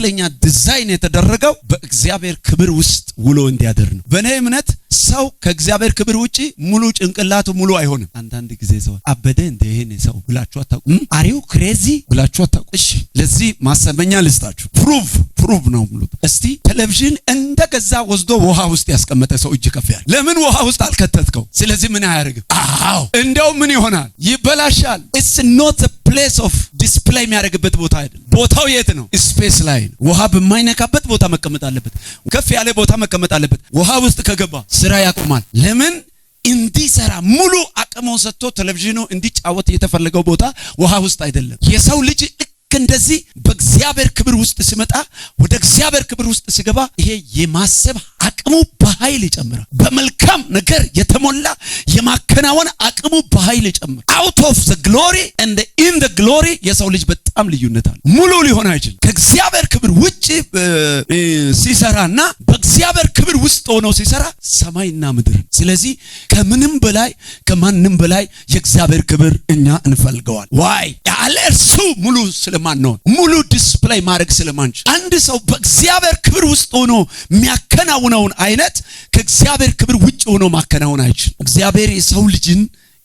ትክክለኛ ዲዛይን የተደረገው በእግዚአብሔር ክብር ውስጥ ውሎ እንዲያድር ነው። በእኔ እምነት ሰው ከእግዚአብሔር ክብር ውጪ ሙሉ ጭንቅላቱ ሙሉ አይሆንም። አንዳንድ ጊዜ ሰው አበደ እንደ ይሄን ሰው ብላችሁ አታውቁ? አሪው ክሬዚ ብላችሁ አታውቁ? እሺ ለዚህ ማሰበኛ ልስጣችሁ። ፕሩቭ ነው ሙሉ። እስቲ ቴሌቪዥን እንደገዛ ወስዶ ውሃ ውስጥ ያስቀመጠ ሰው እጅ ከፍ ያለ። ለምን ውሃ ውስጥ አልከተትከው? ስለዚህ ምን አያደርግም? አዎ እንደው ምን ይሆናል? ይበላሻል። it's not a place of display የሚያደርግበት ቦታ አይደለም። ቦታው የት ነው? ስፔስ ላይ ነው። ውሃ በማይነካበት ቦታ መቀመጥ አለበት። ከፍ ያለ ቦታ መቀመጥ አለበት። ውሃ ውስጥ ከገባ ስራ ያቆማል። ለምን እንዲሰራ ሙሉ አቅሙን ሰጥቶ ቴሌቪዥኑ እንዲጫወት የተፈለገው ቦታ ውሃ ውስጥ አይደለም። የሰው ልጅ እንደዚህ በእግዚአብሔር ክብር ውስጥ ሲመጣ ወደ እግዚአብሔር ክብር ውስጥ ሲገባ ይሄ የማሰብ አቅሙ በኃይል ይጨምራል። በመልካም ነገር የተሞላ የማከናወን አቅሙ በኃይል ይጨምራል። out of the glory and in the glory የሰው ልጅ በጣም ልዩነት አለ። ሙሉ ሊሆን አይችልም። ከእግዚአብሔር ክብር ውጪ ሲሰራና በእግዚአብሔር ክብር ውስጥ ሆኖ ሲሰራ ሰማይና ምድር። ስለዚህ ከምንም በላይ ከማንም በላይ የእግዚአብሔር ክብር እኛ እንፈልገዋል። ዋይ ያለ እርሱ ሙሉ ሙሉ ዲስፕሌይ ማድረግ ስለማንች አንድ ሰው በእግዚአብሔር ክብር ውስጥ ሆኖ የሚያከናውነውን አይነት ከእግዚአብሔር ክብር ውጭ ሆኖ ማከናወን አይችልም። እግዚአብሔር የሰው ልጅን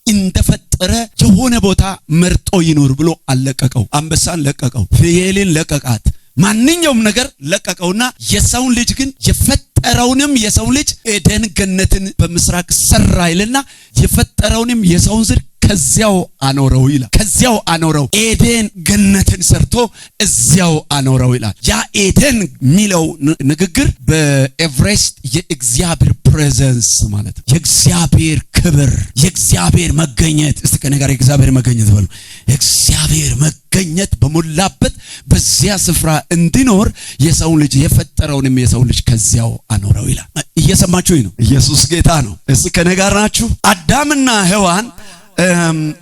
እንደፈጠረ የሆነ ቦታ መርጦ ይኖር ብሎ አለቀቀው። አንበሳን ለቀቀው፣ ፍየልን ለቀቃት፣ ማንኛውም ነገር ለቀቀውና የሰውን ልጅ ግን የፈጠረውንም የሰው ልጅ ኤደን ገነትን በምስራቅ ሰራ ይልና የፈጠረውንም የሰውን ዘር ከዚያው አኖረው ይላል። ከዚያው አኖረው ኤደን ገነትን ሰርቶ እዚያው አኖረው ይላል። ያ ኤደን የሚለው ንግግር በኤቨሬስት የእግዚአብሔር ፕሬዘንስ ማለት ነው። የእግዚአብሔር ክብር፣ የእግዚአብሔር መገኘት። እስቲ ከኔ ጋር የእግዚአብሔር መገኘት በሉ። የእግዚአብሔር መገኘት በሞላበት በዚያ ስፍራ እንዲኖር የሰው ልጅ የፈጠረውንም የሰው ልጅ ከዚያው አኖረው ይላል። እየሰማችሁኝ ነው? ኢየሱስ ጌታ ነው። እስቲ ከኔ ጋር ናችሁ? አዳምና ሔዋን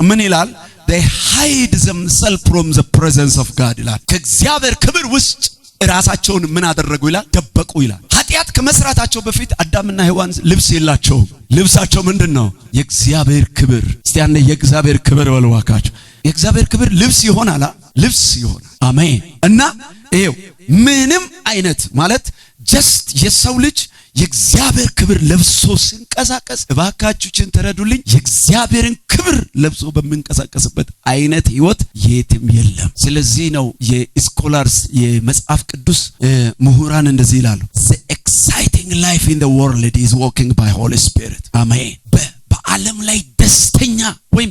ምን ይላል? they hide themselves from the presence of God ይላል። ከእግዚአብሔር ክብር ውስጥ ራሳቸውን ምን አደረጉ ይላል? ደበቁ ይላል። ኃጢአት ከመስራታቸው በፊት አዳምና ሔዋን ልብስ የላቸውም። ልብሳቸው ምንድነው? የእግዚአብሔር ክብር። እስቲ አንዴ የእግዚአብሔር ክብር በሉ እባካችሁ። የእግዚአብሔር ክብር ልብስ ይሆናል፣ ልብስ ይሆናል። አሜን። እና ይሄው ምንም አይነት ማለት ጀስት የሰው ልጅ የእግዚአብሔር ክብር ለብሶ ሲንቀሳቀስ፣ እባካችሁን ተረዱልኝ፣ የእግዚአብሔርን ክብር ለብሶ በሚንቀሳቀስበት አይነት ህይወት የትም የለም። ስለዚህ ነው የስኮላርስ የመጽሐፍ ቅዱስ ምሁራን እንደዚህ ይላሉ፣ the exciting life in the world is walking by Holy Spirit። አሜን። በዓለም ላይ ደስተኛ ወይም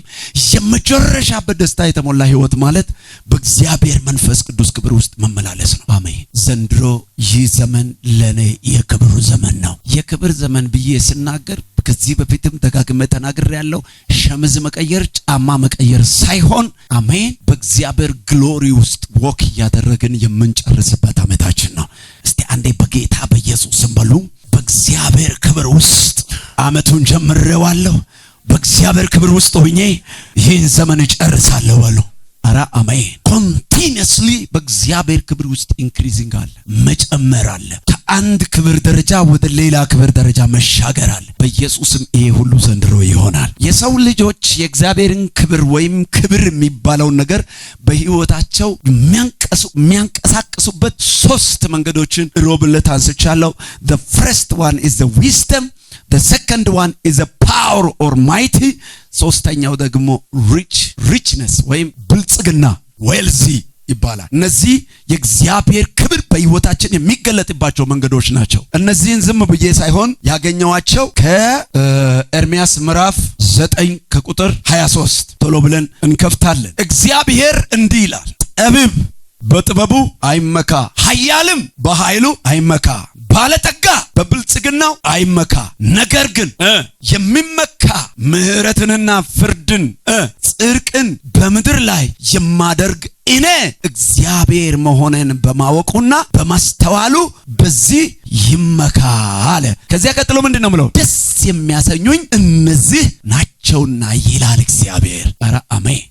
የመጨረሻ በደስታ የተሞላ ህይወት ማለት በእግዚአብሔር መንፈስ ቅዱስ ክብር ውስጥ መመላለስ ነው። አሜን። ዘንድሮ ይህ ዘመን ለኔ የክብር ዘመን ነው። የክብር ዘመን ብዬ ስናገር ከዚህ በፊትም ደጋግሜ ተናግሬያለሁ። ሸምዝ መቀየር፣ ጫማ መቀየር ሳይሆን አሜን፣ በእግዚአብሔር ግሎሪ ውስጥ ወክ ያደረግን የምንጨርስበት ዓመታችን ነው። እስቲ አንዴ በጌታ በኢየሱስ ስም በሉ፣ በእግዚአብሔር ክብር ውስጥ ዓመቱን ጀምሬዋለሁ። በእግዚአብሔር ክብር ውስጥ ሆኜ ይህን ዘመን እጨርሳለሁ በሉ። አራ አሜን። ኮንቲኒየስሊ በእግዚአብሔር ክብር ውስጥ ኢንክሪዚንግ አለ፣ መጨመር አለ። ከአንድ ክብር ደረጃ ወደ ሌላ ክብር ደረጃ መሻገር አለ። በኢየሱስም ይሄ ሁሉ ዘንድሮ ይሆናል። የሰው ልጆች የእግዚአብሔርን ክብር ወይም ክብር የሚባለውን ነገር በህይወታቸው የሚያንቀሳቅሱበት ሶስት መንገዶችን ሮብለት አንስቻለሁ። the first one is the wisdom, the second one is a power or mighty, ሶስተኛው ደግሞ richness ወይም ብልጽግና wealthy ይባላል። እነዚህ የእግዚአብሔር ክብር በህይወታችን የሚገለጥባቸው መንገዶች ናቸው። እነዚህን ዝም ብዬ ሳይሆን ያገኘዋቸው ከኤርምያስ ምዕራፍ 9 ከቁጥር 23 ቶሎ ብለን እንከፍታለን። እግዚአብሔር እንዲህ ይላል፣ ጠቢብ በጥበቡ አይመካ፣ ኃያልም በኃይሉ አይመካ፣ ባለጠጋ በብልጽግናው አይመካ፣ ነገር ግን የሚመካ ምሕረትንና ፍርድን ጽድቅን በምድር ላይ የማደርግ እኔ እግዚአብሔር መሆኔን በማወቁና በማስተዋሉ በዚህ ይመካ አለ። ከዚያ ቀጥሎ ምንድነው ምለው? ደስ የሚያሰኙኝ እነዚህ ናቸውና ይላል እግዚአብሔር። ኧረ አሜን።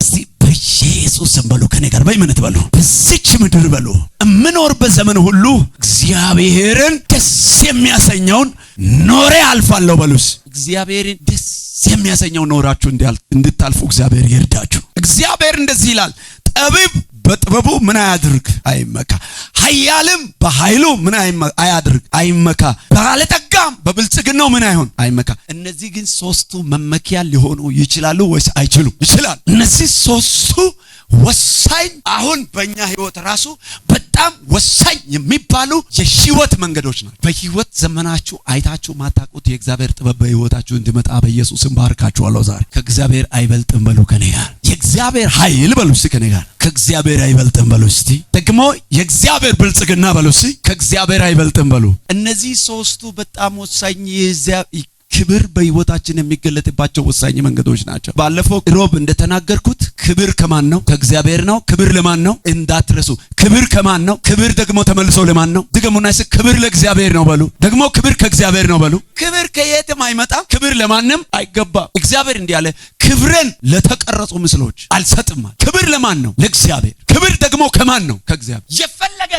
በኢየሱስ ስም በሉ፣ ከኔ ጋር በእምነት በሉ፣ በዚች ምድር በሉ እምኖርበት ዘመን ሁሉ እግዚአብሔርን ደስ የሚያሰኘውን ኖሬ አልፋለሁ በሉስ። እግዚአብሔርን ደስ የሚያሰኘው ኖራችሁ እንድታልፉ እግዚአብሔር ይርዳችሁ። እግዚአብሔር እንደዚህ ይላል፣ ጠቢብ በጥበቡ ምን አያድርግ? አይመካ። ኃያልም በኃይሉ ምን አያድርግ? አይመካ። ባለጠጋም በብልጽግናው ምን አይሆን? አይመካ። እነዚህ ግን ሶስቱ መመኪያ ሊሆኑ ይችላሉ ወይስ አይችሉም? ይችላል። እነዚህ ሶስቱ ወሳኝ አሁን በእኛ ህይወት ራሱ በጣም ወሳኝ የሚባሉ የህይወት መንገዶች ናቸው። በህይወት ዘመናችሁ አይታችሁ ማታውቁት የእግዚአብሔር ጥበብ በህይወታችሁ እንዲመጣ በኢየሱስም ባርካችኋለሁ። ዛሬ ከእግዚአብሔር አይበልጥም በሉ ከኔ ጋር። የእግዚአብሔር ኃይል በሉ እስቲ ከኔ ጋር። ከእግዚአብሔር አይበልጥም በሉ እስቲ። ደግሞ የእግዚአብሔር ብልጽግና በሉ እስቲ። ከእግዚአብሔር አይበልጥም በሉ። እነዚህ ሶስቱ በጣም ወሳኝ ክብር በህይወታችን የሚገለጥባቸው ወሳኝ መንገዶች ናቸው። ባለፈው ሮብ እንደተናገርኩት ክብር ከማን ነው? ከእግዚአብሔር ነው። ክብር ለማን ነው? እንዳትረሱ። ክብር ከማን ነው? ክብር ደግሞ ተመልሶ ለማን ነው? ድገሙና ክብር ለእግዚአብሔር ነው በሉ። ደግሞ ክብር ከእግዚአብሔር ነው በሉ። ክብር ከየትም አይመጣም። ክብር ለማንም አይገባም። እግዚአብሔር እንዲህ አለ፣ ክብርን ለተቀረጹ ምስሎች አልሰጥም። ክብር ለማን ነው? ለእግዚአብሔር። ክብር ደግሞ ከማን ነው? ከእግዚአብሔር። የፈለገ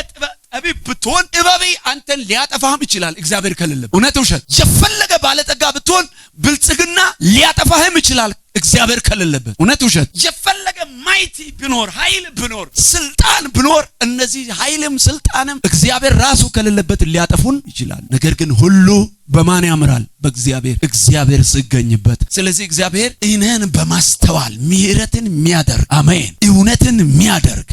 ጠቢብ ብትሆን ጥበብ አንተን ሊያጠፋህም ይችላል እግዚአብሔር ከሌለበት። እውነት ውሸት? የፈለገ ባለጠጋ ብትሆን ብልጽግና ሊያጠፋህም ይችላል እግዚአብሔር ከሌለበት። እውነት ውሸት? የፈለገ ማይቲ ቢኖር ኃይል ቢኖር ስልጣን ቢኖር እነዚህ ኃይልም ስልጣንም እግዚአብሔር ራሱ ከሌለበት ሊያጠፉን ይችላል። ነገር ግን ሁሉ በማን ያምራል? በእግዚአብሔር። እግዚአብሔር ሲገኝበት። ስለዚህ እግዚአብሔር እኔን በማስተዋል ምሕረትን የሚያደርግ አሜን፣ እውነትን የሚያደርግ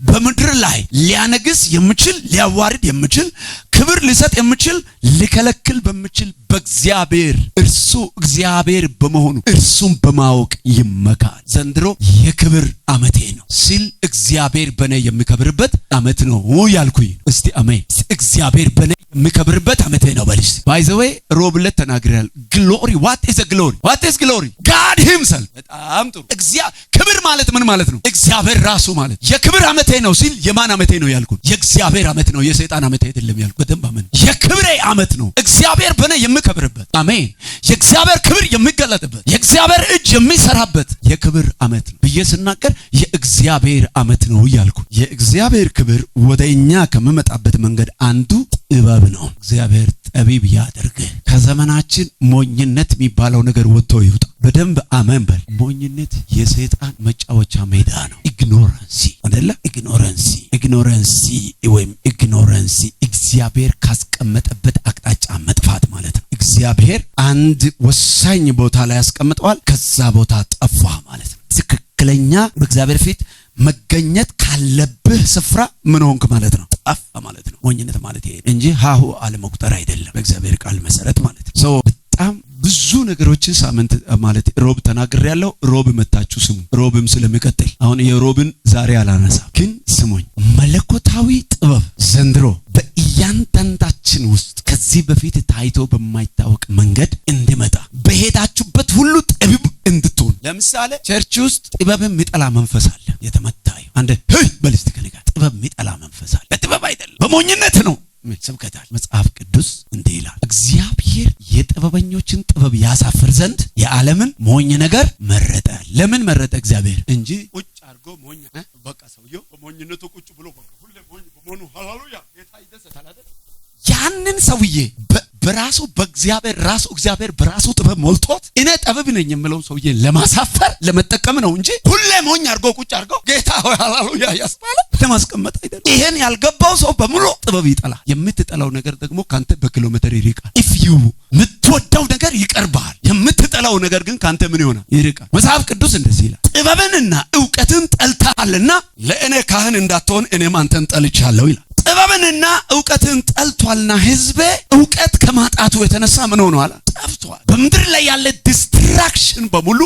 በምድር ላይ ሊያነግስ የሚችል ሊያዋርድ የሚችል ክብር ሊሰጥ የሚችል ሊከለክል በሚችል በእግዚአብሔር እርሱ እግዚአብሔር በመሆኑ እርሱም በማወቅ ይመካል። ዘንድሮ የክብር ዓመቴ ነው ሲል እግዚአብሔር በኔ የሚከብርበት ዓመት ነው ያልኩኝ። እስቲ አሜን። እግዚአብሔር በኔ የሚከብርበት ዓመቴ ነው በልሽ። ባይ ዘ ዌይ ሮብለት ተናግሬያለሁ። ግሎሪ ዋት ኢዝ ግሎሪ? ዋት ኢዝ ግሎሪ? ጋድ ሂምሰልፍ። በጣም ጥሩ። ክብር ማለት ምን ማለት ነው? እግዚአብሔር ራሱ ማለት። የክብር ዓመቴ ነው ሲል የማን ዓመቴ ነው ያልኩት? የእግዚአብሔር ዓመት ነው፣ የሰይጣን ዓመት አይደለም ያልኩት። በደንብ አሜን። የክብሬ ዓመት ነው። እግዚአብሔር በኔ የሚከብርበት አሜን። የእግዚአብሔር ክብር የሚገለጥበት የእግዚአብሔር እጅ የሚሰራበት የክብር ዓመት ነው ብዬ ስናገር የእግዚአብሔር ዓመት ነው ያልኩ። የእግዚአብሔር ክብር ወደኛ ከመመጣበት መንገድ አንዱ ጥበብ ነው። እግዚአብሔር ጠቢብ ያደርግ። ከዘመናችን ሞኝነት የሚባለው ነገር ወጥቶ ይውጣ። በደንብ አሜን በል። ሞኝነት የሰይጣን መጫወቻ ሜዳ ነው። ኢግኖራንሲ አይደለ? ኢግኖራንሲ ወይም ኢግኖራንሲ እግዚአብሔር ካስቀመጠበት አቅጣጫ መጥፋት ማለት ነው። እግዚአብሔር አንድ ወሳኝ ቦታ ላይ ያስቀምጠዋል፣ ከዛ ቦታ ጠፋ ማለት ነው። ትክክለኛ በእግዚአብሔር ፊት መገኘት ካለብህ ስፍራ ምን ሆንክ ማለት ነው? ጠፋ ማለት ነው። ሞኝነት ማለት ይሄ እንጂ ሃሁ አለመቁጠር አይደለም። በእግዚአብሔር ቃል መሰረት ማለት ነው። በጣም ብዙ ነገሮችን ሳምንት ማለት ሮብ ተናግሬያለሁ። ሮብ መታችሁ ስሙ። ሮብም ስለሚቀጥል አሁን የሮብን ዛሬ አላነሳ፣ ግን ስሙኝ። መለኮታዊ ጥበብ ዘንድሮ በእያንዳንዳችን ውስጥ ከዚህ በፊት ታይቶ በማይታወቅ መንገድ እንዲመጣ በሄዳችሁበት ሁሉ ጠቢብ እንድትሆኑ። ለምሳሌ ቸርች ውስጥ ጥበብ የሚጠላ መንፈስ አለ። የተመታዩ አንድ ሄይ በልስት ከነጋ ጥበብ የሚጠላ መንፈስ አለ። በጥበብ አይደለም በሞኝነት ነው ስብከታል። መጽሐፍ ቅዱስ እንዲህ ይላል፣ እግዚአብሔር የጥበበኞችን ጥበብ ያሳፍር ዘንድ የዓለምን ሞኝ ነገር መረጠ። ለምን መረጠ? እግዚአብሔር እንጂ ቁጭ አድርጎ ሞኝ በቃ ሰውየው በሞኝነቱ ቁጭ ብሎ በቃ ሁሌ ሞኝ በመሆኑ ሃሌሉያ ጌታ ይደሰታል አይደል? ያንን ሰውዬ በራሱ እግዚአብሔር በራሱ ጥበብ ሞልቶት እኔ ጠቢብ ነኝ የምለው ሰውዬ ለማሳፈር ለመጠቀም ነው እንጂ ሁሌ ሞኝ አድርጎ ቁጭ አድርጎ ጌታ ሆይ ሃሌሉያ ያስባለ ለማስቀመጥ አይደለም። ይሄን ያልገባው ሰው በሙሉ ጥበብ ይጠላል። የምትጠላው ነገር ደግሞ ካንተ በኪሎ ሜትር ይርቃል። ኢፍ ዩ የምትወደው ነገር ይቀርባል፣ የምትጠላው ነገር ግን ካንተ ምን ይሆናል? ይርቃል። መጽሐፍ ቅዱስ እንደዚህ ይላል፣ ጥበብንና ዕውቀትን ጠልተሃልና ለእኔ ካህን እንዳትሆን እኔም አንተን ጠልቻለሁ ይላል። ጥበብንና ዕውቀትን ጠልቷልና ሕዝቤ ዕውቀት ከማጣቱ የተነሳ ምን ሆኗል? ጠፍቷል። በምድር ላይ ያለ ዲስትራክሽን በሙሉ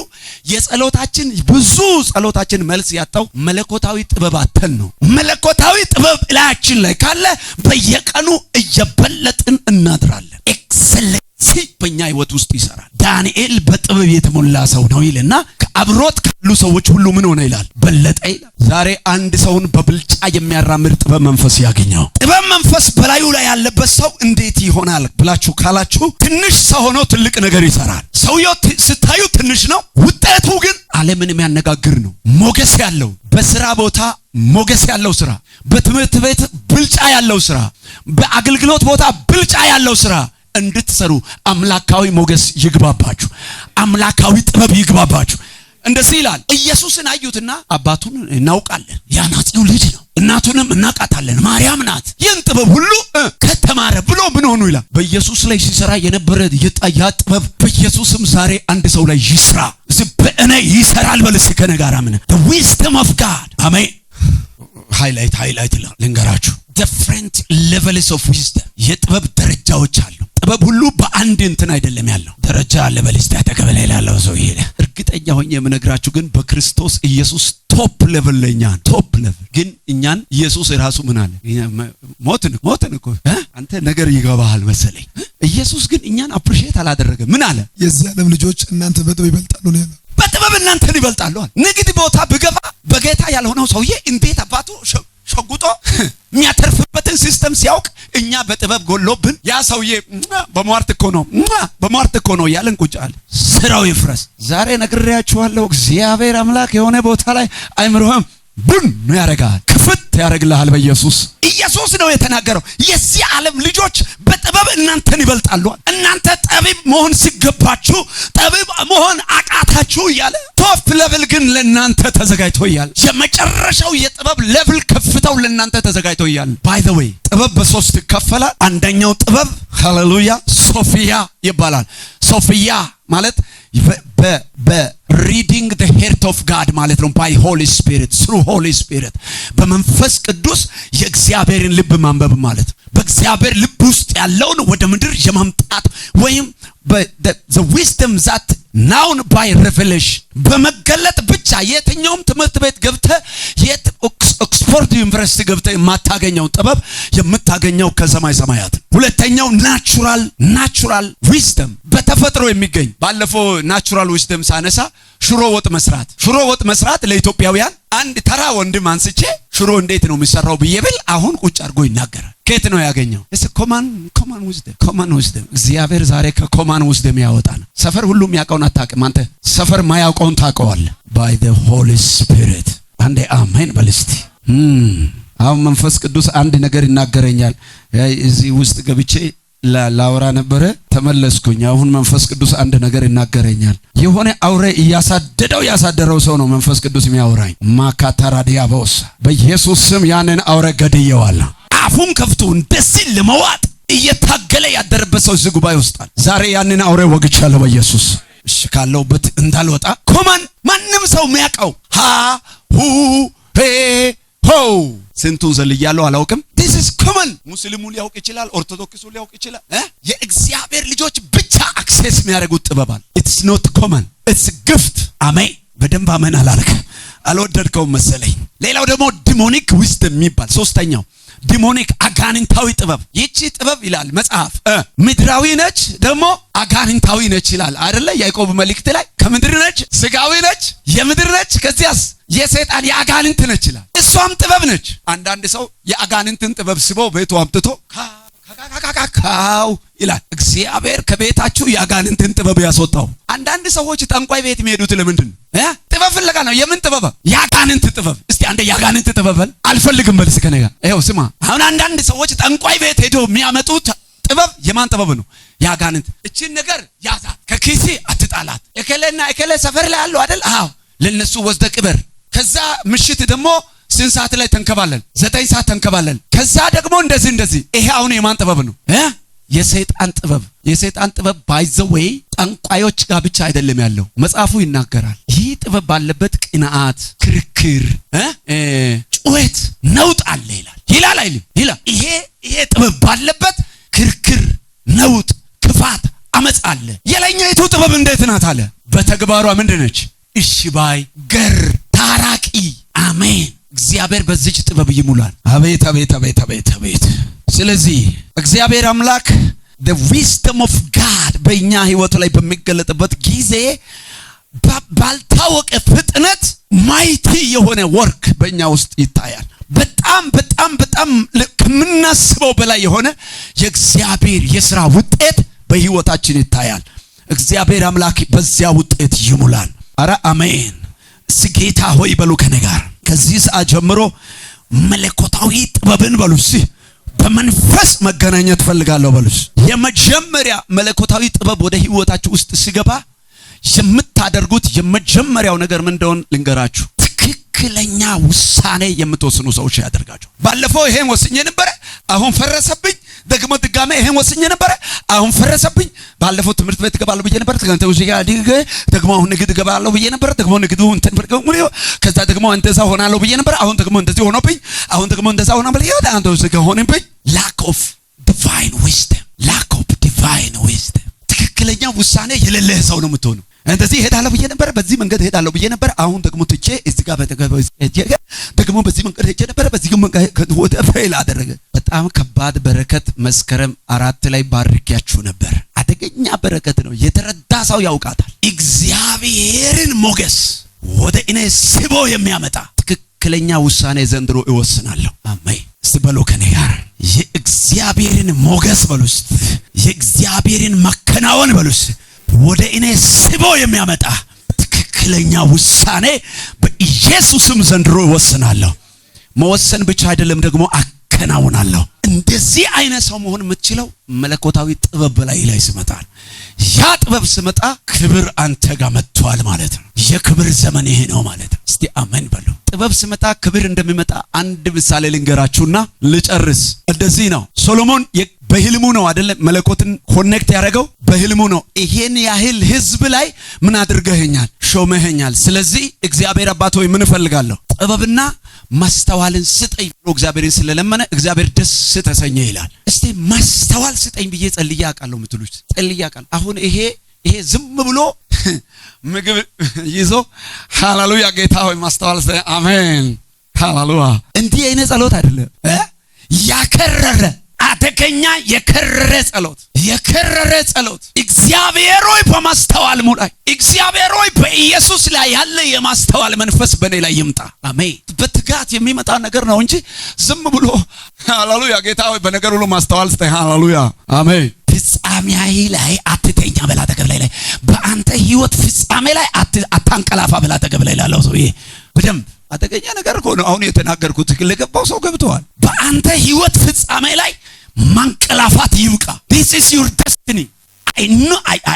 የጸሎታችን ብዙ ጸሎታችን መልስ ያጣው መለኮታዊ ጥበብ አተን ነው። መለኮታዊ ጥበብ ላያችን ላይ ካለ በየቀኑ እየበለጥን እናድራለን። ኤክሰለንሲ በእኛ ህይወት ውስጥ ይሰራል። ዳንኤል በጥበብ የተሞላ ሰው ነው ይልና ከአብሮት ካሉ ሰዎች ሁሉ ምን ሆነ ይላል? በለጠ ይላል። ዛሬ አንድ ሰውን በብልጫ የሚያራምድ ጥበብ መንፈስ ያገኘው። ጥበብ መንፈስ በላዩ ላይ ያለበት ሰው እንዴት ይሆናል ብላችሁ ካላችሁ ትንሽ ሰው ሆኖ ትልቅ ነገር ይሰራል። ሰውየው ስታዩ ትንሽ ነው፣ ውጤቱ ግን ዓለምን የሚያነጋግር ነው። ሞገስ ያለው በስራ ቦታ ሞገስ ያለው ስራ፣ በትምህርት ቤት ብልጫ ያለው ስራ፣ በአገልግሎት ቦታ ብልጫ ያለው ስራ እንድትሰሩ አምላካዊ ሞገስ ይግባባችሁ፣ አምላካዊ ጥበብ ይግባባችሁ። እንደዚህ ይላል። ኢየሱስን አዩትና አባቱን እናውቃለን፣ የአናጺው ልጅ ነው፣ እናቱንም እናውቃታለን፣ ማርያም ናት። ይህን ጥበብ ሁሉ ከተማረ ብሎ ምን ሆኑ ይላል። በኢየሱስ ላይ ሲሰራ የነበረ ያ ጥበብ በኢየሱስም ዛሬ አንድ ሰው ላይ ይስራ። በእኔ ይሰራል በልስ ከነ ጋር ምን the wisdom of God አሜን። ሃይላይት ልንገራችሁ different levels of wisdom የጥበብ ደረጃዎች አሉ። ጥበብ ሁሉ በአንድ እንትን አይደለም ያለው ደረጃ አለ። በሊስታ ተቀበለ ያለው ሰው ይሄ እርግጠኛ ሆኜ የምነግራችሁ ግን በክርስቶስ ኢየሱስ ቶፕ ሌቭል ለኛ ቶፕ ሌቭል ግን እኛን ኢየሱስ ራሱ ምን አለ ሞትን እኮ አንተ ነገር ይገባሃል መሰለኝ። ኢየሱስ ግን እኛን አፕሪሺየት አላደረገም። ምን አለ? የዚህ ዓለም ልጆች እናንተ በጥበብ ይበልጣሉ ነው ያለው። በጥበብ እናንተን ይበልጣሉ። ንግድ ቦታ ብገባ በጌታ ያልሆነው ሰውዬ እንዴት አባቱ ሸጉጦ የሚያተርፍበትን ሲስተም ሲያውቅ እኛ በጥበብ ጎሎብን ያ ሰውዬ በሟርት እኮ ነው ያለን ቁጭ አለ። ስራው ይፍረስ። ዛሬ ነግሬያችኋለሁ። እግዚአብሔር አምላክ የሆነ ቦታ ላይ አይምሮህም ቡን ነው ያረጋል፣ ክፍት ያረግልሃል። በኢየሱስ ኢየሱስ ነው የተናገረው። የዚህ ዓለም ልጆች በጥበብ እናንተን ይበልጣሉ። እናንተ ጠቢብ መሆን ሲገባችሁ ጠቢብ መሆን አቃታችሁ እያለ ቶፕ ሌቭል ግን ለእናንተ ተዘጋጅቶ እያለ የመጨረሻው የጥበብ ሌቭል ከፍታው ለእናንተ ተዘጋጅቶ እያለ ባይ ዘ ዌይ ጥበብ በሶስት ይከፈላል። አንደኛው ጥበብ ሃሌሉያ ሶፊያ ይባላል። ሶፊያ ማለት በሪዲንግ the heart of God ማለት ነው። by Holy Spirit through Holy Spirit በመንፈስ ቅዱስ የእግዚአብሔርን ልብ ማንበብ ማለት በእግዚአብሔር ልብ ውስጥ ያለውን ወደ ምድር የማምጣት ወይም the wisdom that known by revelation በመገለጥ ብቻ የትኛውም ትምህርት ቤት ገብተህ ኦክስፎርድ ዩኒቨርሲቲ ገብተህ የማታገኘው ጥበብ የምታገኘው ከሰማይ ሰማያት። ሁለተኛው ናቹራል ዊዝደም በተፈጥሮ የሚገኝ ባለፈው ናቹራል ዊዝደም ሳነሳ ሽሮ ወጥ መስራት ለኢትዮጵያውያን አንድ ተራ ወንድም አንስቼ ሽሮ እንዴት ነው የሚሰራው ብዬ ብል አሁን ቁጭ አድርጎ ይናገራል። ከየት ነው ያገኘው? እስ ኮማን ዊዝደም እግዚአብሔር ዛሬ ከኮማን ዊዝደም ያወጣል። ሰፈር ሁሉም ያውቀውን አታውቅም አንተ። ሰፈር ማያውቀውን ታውቀዋለህ by the Holy Spirit። አንዴ አሜን በልስቲ። አሁን መንፈስ ቅዱስ አንድ ነገር ይናገረኛል። እዚህ ውስጥ ገብቼ ላወራ ነበረ ተመለስኩኝ። አሁን መንፈስ ቅዱስ አንድ ነገር ይናገረኛል። የሆነ አውሬ ያሳደረው ሰው ነው መንፈስ ቅዱስ የሚያወራኝ። ማካታራ ዲያቦስ በኢየሱስ ስም ያንን አውሬ ገድየዋለሁ። አፉን ከፍቶ እንደዚህ ለመዋጥ እየታገለ ያደረበት ሰው እዚህ ጉባኤ ውስጥ አለ። ዛሬ ያንን አውሬ ወግቻለሁ በኢየሱስ። እሺ ካለውበት እንዳልወጣ ኮማን ማንም ሰው የሚያውቀው ሃ ሁ ሄ ሆ ስንቱን ዘልያለሁ አላውቅም። this is common ሙስሊሙ ሊያውቅ ይችላል፣ ኦርቶዶክሱ ሊያውቅ ይችላል። የእግዚአብሔር ልጆች ብቻ አክሰስ የሚያደርጉት ጥበባል። it's not common it's gift። አሜን። በደንብ አሜን አልወደድከውም መሰለኝ። ሌላው ደግሞ ዲሞኒክ ዊዝደም የሚባል ሶስተኛው ዲሞኒክ አጋንንታዊ ጥበብ። ይቺ ጥበብ ይላል መጽሐፍ ምድራዊ ነች ደግሞ አጋንንታዊ ነች ይላል አይደለ? ያዕቆብ መልእክት ላይ ከምድር ነች፣ ስጋዊ ነች፣ የምድር ነች፣ ከዚያስ የሰይጣን የአጋንንት ነች ይላል። እሷም ጥበብ ነች። አንዳንድ ሰው የአጋንንትን ጥበብ ስቦ ቤቱ አምጥቶ ካው ይላል። እግዚአብሔር ከቤታችሁ የአጋንንትን ጥበብ ያስወጣው። አንዳንድ ሰዎች ጠንቋይ ቤት የሚሄዱት ለምንድን ነው? ጥበብ ፍለጋ ነው። የምን ጥበብ? የአጋንንት ጥበብ። እስቲ አንዴ የአጋንንት ጥበብ አልፈልግም በልስ ከነጋ። ይኸው ስማ፣ አሁን አንዳንድ ሰዎች ጠንቋይ ቤት ሄደው የሚያመጡት ጥበብ የማን ጥበብ ነው? የአጋንንት። እቺን ነገር ያዛት፣ ከኪሲ አትጣላት። እከለና እከለ ሰፈር ላይ አሉ አይደል? አዎ፣ ለነሱ ወስደ ቅበር። ከዛ ምሽት ደግሞ ስንት ሰዓት ላይ ተንከባለል? 9 ሰዓት ተንከባለል። ከዛ ደግሞ እንደዚህ። ይሄ አሁን የማን ጥበብ ነው? የሰይጣን ጥበብ። የሰይጣን ጥበብ ባይዘወይ ጠንቋዮች ጋር ብቻ አይደለም ያለው። መጽሐፉ ይናገራል። ይህ ጥበብ ባለበት ቅንዓት፣ ክርክር፣ ጩኸት፣ ነውጥ አለ ይላል አይልም? ይላል። ይሄ ጥበብ ባለበት ክርክር፣ ነውጥ፣ ክፋት፣ አመጽ አለ። የላይኛይቱ ጥበብ እንዴት ናት አለ? በተግባሯ ምንድነች? እሺ ባይ፣ ገር፣ ታራቂ። አሜን። እግዚአብሔር በዚች ጥበብ ይሙላል። አቤት። ስለዚህ እግዚአብሔር አምላክ the wisdom of God በእኛ ህይወት ላይ በሚገለጥበት ጊዜ ባልታወቀ ፍጥነት ማይቲ የሆነ ወርክ በእኛ ውስጥ ይታያል። በጣም ከምናስበው በላይ የሆነ የእግዚአብሔር የሥራ ውጤት በህይወታችን ይታያል። እግዚአብሔር አምላክ በዚያ ውጤት ይሙላል። አረ አሜን። ጌታ ሆይ በሉ ከኔ ጋር ከዚህ ሰዓት ጀምሮ መለኮታዊ ጥበብን በሉስ በመንፈስ መገናኘት ፈልጋለሁ በሉስ። የመጀመሪያ መለኮታዊ ጥበብ ወደ ህይወታችሁ ውስጥ ሲገባ የምታደርጉት የመጀመሪያው ነገር ምን እንደሆነ ልንገራችሁ። ትክክለኛ ውሳኔ የምትወስኑ ሰዎች ያደርጋችሁ። ባለፈው ይሄን ወስኜ ነበር፣ አሁን ፈረሰብኝ። ደግሞ ድጋሜ ይሄን ወስኜ ነበር፣ አሁን ፈረሰብኝ። ባለፈው ትምህርት ቤት ገባለሁ ብዬ ነበር፣ ደግሞ አሁን ንግድ ገባለሁ ብዬ ነበር፣ ደግሞ ንግዱ እንትን ከዛ ደግሞ እንደዛ ሆናለሁ ብዬ ነበር፣ አሁን ደግሞ እንደዚህ ሆኖብኝ፣ አሁን ደግሞ እንደዛ ሆናለሁ ብዬ አንተ ወስከ ሆነብኝ። lack of divine wisdom ትክክለኛ ውሳኔ የሌለህ ሰው ነው የምትሆነው። እንደዚህ ሄዳለሁ ብዬ ነበር፣ በዚህ መንገድ ሄዳለሁ ብዬ ነበር፣ አሁን ደግሞ ትቼ እዚህ ጋር ደግሞ በዚህ መንገድ ሄጄ ነበር፣ በዚህ መንገድ ወደ ፌል አደረገ። በጣም ከባድ በረከት መስከረም 4 ላይ ባርኪያችሁ ነበር። አደገኛ በረከት ነው። የተረዳ ሰው ያውቃታል። እግዚአብሔርን ሞገስ ወደ እኔ ስቦ የሚያመጣ ትክክለኛ ውሳኔ ዘንድሮ እወስናለሁ። አሜን። እስቲ በሉ ከኔ ጋር የእግዚአብሔርን ሞገስ በሉስ፣ የእግዚአብሔርን መከናወን በሉስ ወደ እኔ ስቦ የሚያመጣ ትክክለኛ ውሳኔ በኢየሱስም ዘንድሮ እወስናለሁ። መወሰን ብቻ አይደለም ደግሞ አከናውናለሁ። እንደዚህ አይነት ሰው መሆን የምትችለው መለኮታዊ ጥበብ ላይ ሲመጣል። ያ ጥበብ ሲመጣ ክብር አንተ ጋር መጥቷል ማለት ነው። የክብር ዘመን ይሄ ነው ማለት ነው። እስቲ አሜን በሉ። ጥበብ ሲመጣ ክብር እንደሚመጣ አንድ ምሳሌ ልንገራችሁና ልጨርስ። እንደዚህ ነው። ሶሎሞን በህልሙ ነው አይደለ መለኮትን ኮኔክት ያደረገው በህልሙ ነው። ይሄን ያህል ህዝብ ላይ ምን አድርገኸኛል? ሾመኸኛል። ስለዚህ እግዚአብሔር አባት ሆይ ምን እፈልጋለሁ? ጥበብና ማስተዋልን ስጠኝ ብሎ እግዚአብሔርን ስለለመነ እግዚአብሔር ደስ ተሰኘ ይላል። እስቲ ማስተዋል ስጠኝ ብዬ ጸልዬ አውቃለሁ የምትሉት ጸልዬ አውቃለሁ። አሁን ይሄ ዝም ብሎ ምግብ ይዞ ሃሌሉያ ጌታ ሆይ ማስተዋል ስጠኝ፣ አሜን ሃሌሉያ፣ እንዲህ አይነት ጸሎት አይደለም። ያከረረ አደገኛ የከረረ ጸሎት እግዚአብሔር ሆይ በማስተዋል ሙላኝ። እግዚአብሔር ሆይ በኢየሱስ ላይ ያለ የማስተዋል መንፈስ በእኔ ላይ ይምጣ። አሜን። በትጋት የሚመጣ ነገር ነው እንጂ ዝም ብሎ ሃሌሉያ ጌታ ሆይ በነገር ሁሉ ማስተዋል ስጠኝ፣ ሃሌሉያ አሜን። ፍጻሜ ላይ አትተኛ በላ ተቀበል ላይ በአንተ ህይወት ፍጻሜ ላይ አታንቀላፋ በላ ተቀበል ላለው ሰው ይሄ በደንብ አደገኛ ነገር እኮ ነው። አሁን የተናገርኩት ለገባው ሰው ገብቷል። በአንተ ህይወት ፍጻሜ ላይ ማንቀላፋት ይብቃ። this is your destiny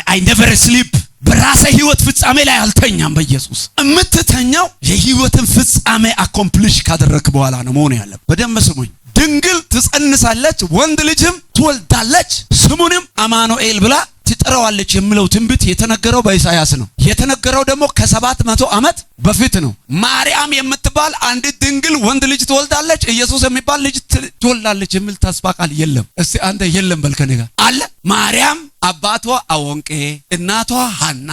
I never sleep። በራሴ ህይወት ፍጻሜ ላይ አልተኛም። በኢየሱስ የምትተኛው የህይወትን ፍጻሜ አኮምፕሊሽ ካደረክ በኋላ ነው መሆን ያለበት። በደንብ ስሙኝ። ድንግል ትጸንሳለች፣ ወንድ ልጅም ትወልዳለች፣ ስሙንም አማኑኤል ብላ ትጠራዋለች የሚለው ትንቢት የተነገረው በኢሳያስ ነው። የተነገረው ደግሞ ከ700 ዓመት በፊት ነው። ማርያም የምትባል አንዲት ድንግል ወንድ ልጅ ትወልዳለች፣ ኢየሱስ የሚባል ልጅ ትወልዳለች የሚል ተስፋ ቃል የለም። እስቲ አንተ የለም በልከኔ ጋር አለ። ማርያም አባቷ አወንቄ እናቷ ሐና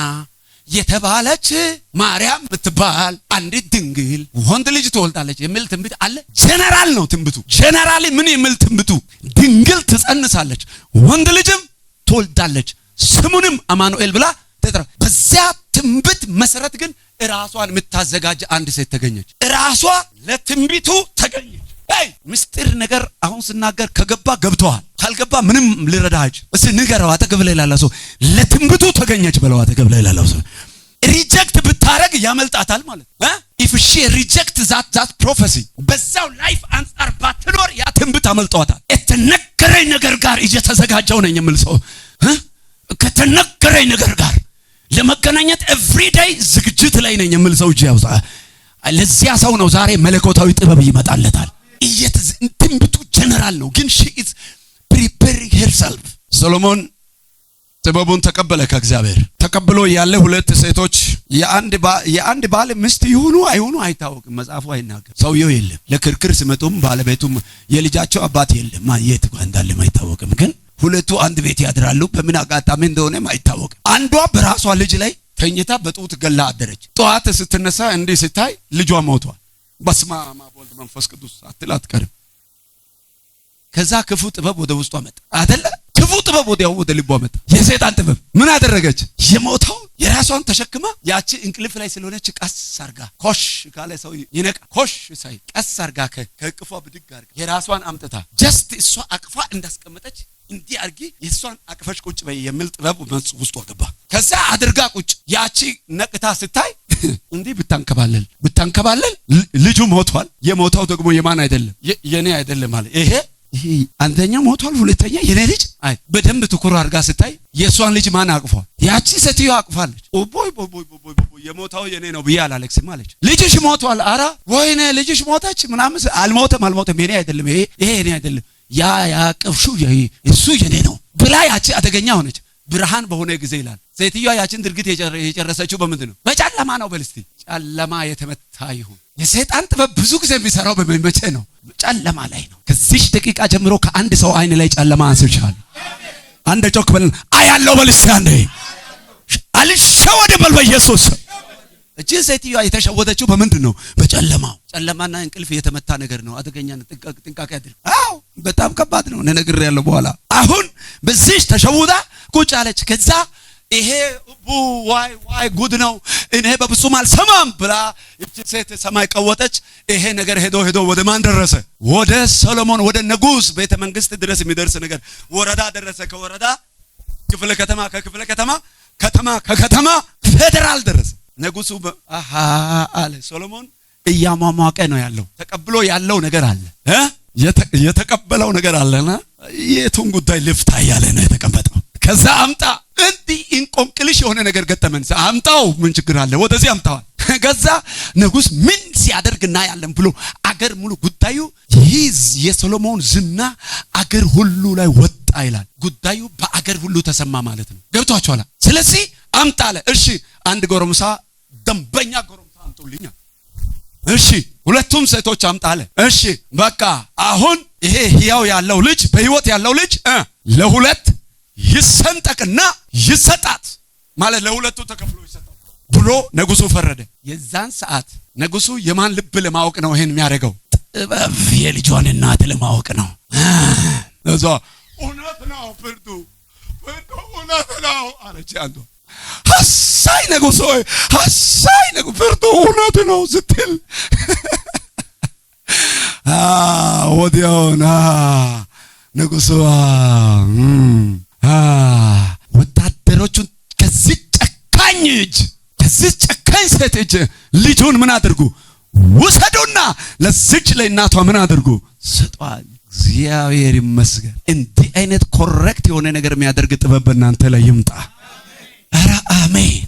የተባለች ማርያም የምትባል አንዲት ድንግል ወንድ ልጅ ትወልዳለች የሚል ትንቢት አለ። ጀነራል ነው ትንቢቱ። ጀነራሊ ምን የሚል ትንቢቱ? ድንግል ትጸንሳለች፣ ወንድ ልጅም ትወልዳለች፣ ስሙንም አማኑኤል ብላ ተጠራ። በዚያ ትንቢት መሰረት ግን ራሷን የምታዘጋጅ አንድ ሴት ተገኘች። ራሷ ለትንቢቱ ተገኘች። ምስጢር ነገር አሁን ስናገር ከገባ ገብቷል፣ ካልገባ ምንም ልረዳጅ። እስቲ ንገረው አጠገብ ላይ ላለው ሰው ለትንቢቱ ተገኘች በለው። አጠገብ ላይ ላለው ሰው ሪጀክት ብታረግ ያመልጣታል ማለት if she reject that prophecy በዛው ላይፍ አንጻር ባትኖር ያ ትንቢት አመልጧታል። የተነገረኝ ነገር ጋር እየተዘጋጀው ነኝ የሚል ሰው ከተነገረኝ ነገር ጋር ለመገናኘት ኤቭሪዴይ ዝግጅት ላይ ነኝ የሚል ሰው እጅ ያውጣ። ለዚያ ሰው ነው ዛሬ መለኮታዊ ጥበብ ይመጣለታል። ትንቢቱ ጀነራል ነው ግን she is preparing herself። ሶሎሞን ጥበቡን ተቀበለ ከእግዚአብሔር። ተቀብሎ ያለ ሁለት ሴቶች የአንድ ባል ሚስት ይሁኑ አይሁኑ አይታወቅም፣ መጽሐፉ አይናገር። ሰውየው የለም። ለክርክር ሲመጡም ባለቤቱም የልጃቸው አባት የለም፣ የት እንዳለ አይታወቅም። ግን ሁለቱ አንድ ቤት ያድራሉ። በምን አጋጣሚ እንደሆነም አይታወቅም። አንዷ በራሷ ልጅ ላይ ተኝታ በጡት ገላ አደረች። ጠዋት ስትነሳ እንዲህ ስታይ ልጇ ሞቷል። በስመ አብ ወወልድ ወመንፈስ ቅዱስ አትል አትቀርም። ከዛ ክፉ ጥበብ ወደ ውስጧ መጣ አይደለ? ክፉ ጥበብ ወደ ልቧ መጣ። የሰይጣን ጥበብ ምን አደረገች? የሞተው የራሷን ተሸክማ ያቺ እንቅልፍ ላይ ስለሆነች ቀስ አርጋ ኮሽ ካለ ሰው ይነቃ ኮሽ ሳይ ቀስ አርጋ ከእቅፏ ብድግ አርጋ የራሷን አምጥታ ጀስት እሷ አቅፋ እንዳስቀመጠች እንዲህ አርጊ የሷን አቅፈሽ ቁጭ በይ የሚል ጥበብ ውስጧ ገባ። ከዛ አድርጋ ቁጭ ያቺ ነቅታ ስታይ እንዲህ ብታንከባለል ልጁ ሞቷል። የሞተው ደግሞ የማን አይደለም? የኔ አይደለም ማለት ይሄ አንደኛ ሞቷል፣ ሁለተኛ የኔ ልጅ አይ በደንብ ትኩር አርጋ ስታይ የሷን ልጅ ማን አቅፏል? ያቺ ሴትዮ አቅፋለች። ቦይ የሞታው የኔ ነው ብዬ አላለቅስም አለች። ልጅሽ ሞቷል። አራ ወይኔ ልጅሽ ሞተች ምናምን። አልሞተም የኔ አይደለም ይሄ የኔ አይደለም ያ ያቀፍሽው እሱ የኔ ነው ብላ ያቺ አደገኛ ሆነች። ብርሃን በሆነ ጊዜ ይላል ሴትዮዋ ያችን ድርጊት የጨረሰችው በምንድን ነው? በጨለማ ነው። በልስቲ ጨለማ የተመታ ይሁን። የሰይጣን ጥበብ ብዙ ጊዜ የሚሰራው በመቼ ነው? ጨለማ ላይ ነው። ከዚህ ደቂቃ ጀምሮ ከአንድ ሰው አይን ላይ ጨለማ አንስቻለሁ። አንድ ጮክ በልና አያለው በልስቲ አንዴ አልሸወድም በል በኢየሱስ። እቺ ሴትዮዋ የተሸወደችው በምንድን ነው? በጨለማው። ጨለማና እንቅልፍ የተመታ ነገር ነው። አደገኛ ነው። ጥንቃቄ አድርግ። አዎ በጣም ከባድ ነው። ነግሬያለሁ። በኋላ አሁን በዚህ ተሸውዳ ቁጭ አለች። ከዛ ይሄ ዋይ ጉድ ነው እኔ በብሱም አልሰማም ብላ እቺ ሴት ሰማይ ቀወጠች። ይሄ ነገር ሄዶ ወደ ማን ደረሰ? ወደ ሰሎሞን ወደ ንጉስ ቤተ መንግስት ድረስ የሚደርስ ነገር ወረዳ ደረሰ። ከወረዳ ክፍለ ከተማ፣ ከክፍለ ከተማ ከከተማ ፌደራል ደረሰ። ንጉሱ አለ ሰሎሞን እያሟሟቀ ነው ያለው። ተቀብሎ ያለው ነገር አለ የተቀበለው ነገር አለና የቱን ጉዳይ ልፍታ ያለ ነው የተቀመጠው። ከዛ አምጣ እንዲህ እንቆንቅልሽ የሆነ ነገር ገጠመን። አምጣው ምን ችግር አለ? ወደዚህ አምጣዋል። ከዛ ንጉስ ምን ሲያደርግና ያለን ብሎ አገር ሙሉ ጉዳዩ ይህ የሰሎሞን ዝና አገር ሁሉ ላይ ወጣ ይላል። ጉዳዩ በአገር ሁሉ ተሰማ ማለት ነው። ገብቷችኋል? ስለዚህ አምጣ አለ። እሺ አንድ ጎረምሳ ደንበኛ ጎረምሳ አምጡልኝ። እሺ ሁለቱም ሴቶች አምጣ አለ። እሺ በቃ አሁን ይሄ ሕያው ያለው ልጅ በህይወት ያለው ልጅ ለሁለት ይሰንጠቅና ይሰጣት ማለት ለሁለቱ ተከፍሎ ይሰጣት ብሎ ንጉሱ ፈረደ። የዛን ሰዓት ንጉሱ የማን ልብ ለማወቅ ነው ይሄን የሚያደርገው? ጥበብ የልጇን እናት ለማወቅ ነው። እዛ እውነት ነው ፍርዱ እውነት ነው አለች አንዱ። ሐሳይ ንጉሱ ሐሳይ ንጉሱ ፍርዱ እውነት ነው ስትል ወዲያውና ንጉሱ ወታደሮቹን ከዚህ ጨካኝ ሴት እጅ ልጁን ምን አድርጉ? ውሰዱና ለዚች ለእናቷ ምን አድርጉ? ስጧል። እግዚአብሔር ይመስገን። እንዲህ አይነት ኮሬክት የሆነ ነገር የሚያደርግ ጥበብ በእናንተ ላይ ይምጣ። ኧረ አሜን።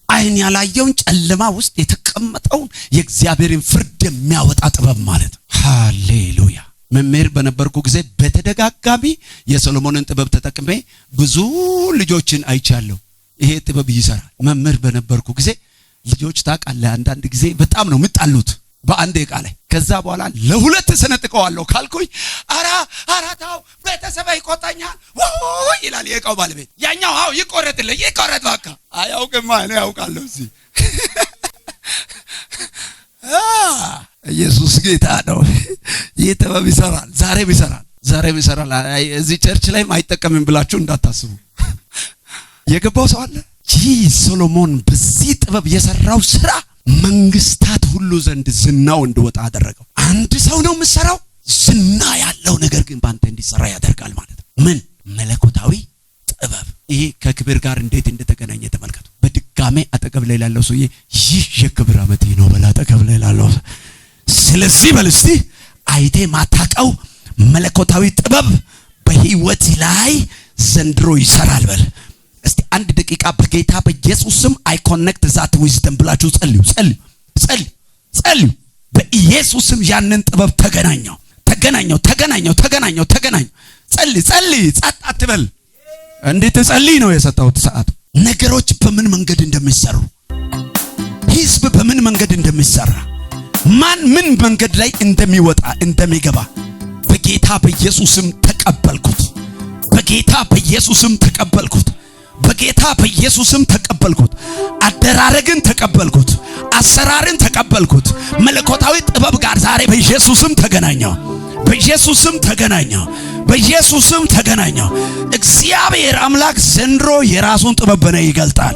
አይን ያላየውን ጨለማ ውስጥ የተቀመጠውን የእግዚአብሔርን ፍርድ የሚያወጣ ጥበብ ማለት ነው። ሃሌሉያ። መምህር በነበርኩ ጊዜ በተደጋጋሚ የሰሎሞንን ጥበብ ተጠቅሜ ብዙ ልጆችን አይቻለሁ። ይሄ ጥበብ ይሰራል። መምህር በነበርኩ ጊዜ ልጆች ታውቃለህ፣ አንዳንድ ጊዜ በጣም ነው የምጣሉት በአንድ ዕቃ ላይ። ከዛ በኋላ ለሁለት ሰነጥቀዋለሁ ካልኩኝ አራ ታው ቤተሰብ ይቆጣኛል ይላል የዕቃው ባለቤት። ያኛው ይቆረጥ በቃ አያውቅማ እኔ ያውቃለሁ። እዚህ ኢየሱስ ጌታ ነው። ይህ ጥበብ ይሰራል። ዛሬም ይሰራል። እዚህ ቸርች ላይም አይጠቀምም ብላችሁ እንዳታስቡ። የገባው ሰው አለ። ይህ ሰሎሞን በዚህ ጥበብ የሰራው ስራ መንግስታት ሁሉ ዘንድ ዝናው እንዲወጣ አደረገው። አንድ ሰው ነው የምሰራው፣ ዝና ያለው ነገር ግን ባንተ እንዲሰራ ያደርጋል ማለት ነው። ምን መለኮታዊ ጥበብ። ይሄ ከክብር ጋር እንዴት እንደተገናኘ ተመልከቱ። በድጋሜ አጠገብ ላይ ያለው ሰውዬ ይህ የክብር ዓመቴ ነው በል። አጠገብ ላይ ያለው ስለዚህ በል እስቲ አይቴ ማታቀው መለኮታዊ ጥበብ በህይወት ላይ ዘንድሮ ይሰራል በል። እስቲ አንድ ደቂቃ በጌታ በኢየሱስ ስም አይ ኮኔክት ዛት ዊዝደም ብላችሁ ጸልዩ። በኢየሱስ ስም ያንን ጥበብ ተገናኘው። ጸልይ። ጸጥ አትበል። እንዴት ጸልይ ነው የሰጠሁት ሰዓት። ነገሮች በምን መንገድ እንደሚሰሩ፣ ህዝብ በምን መንገድ እንደሚሰራ፣ ማን ምን መንገድ ላይ እንደሚወጣ እንደሚገባ በጌታ በኢየሱስ ስም ተቀበልኩት። በጌታ በኢየሱስም ተቀበልኩት። አደራረግን ተቀበልኩት። አሰራርን ተቀበልኩት። መለኮታዊ ጥበብ ጋር ዛሬ በኢየሱስም ተገናኘው። እግዚአብሔር አምላክ ዘንድሮ የራሱን ጥበብ በእኔ ይገልጣል።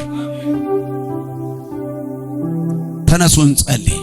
ተነሱን ጸልይ።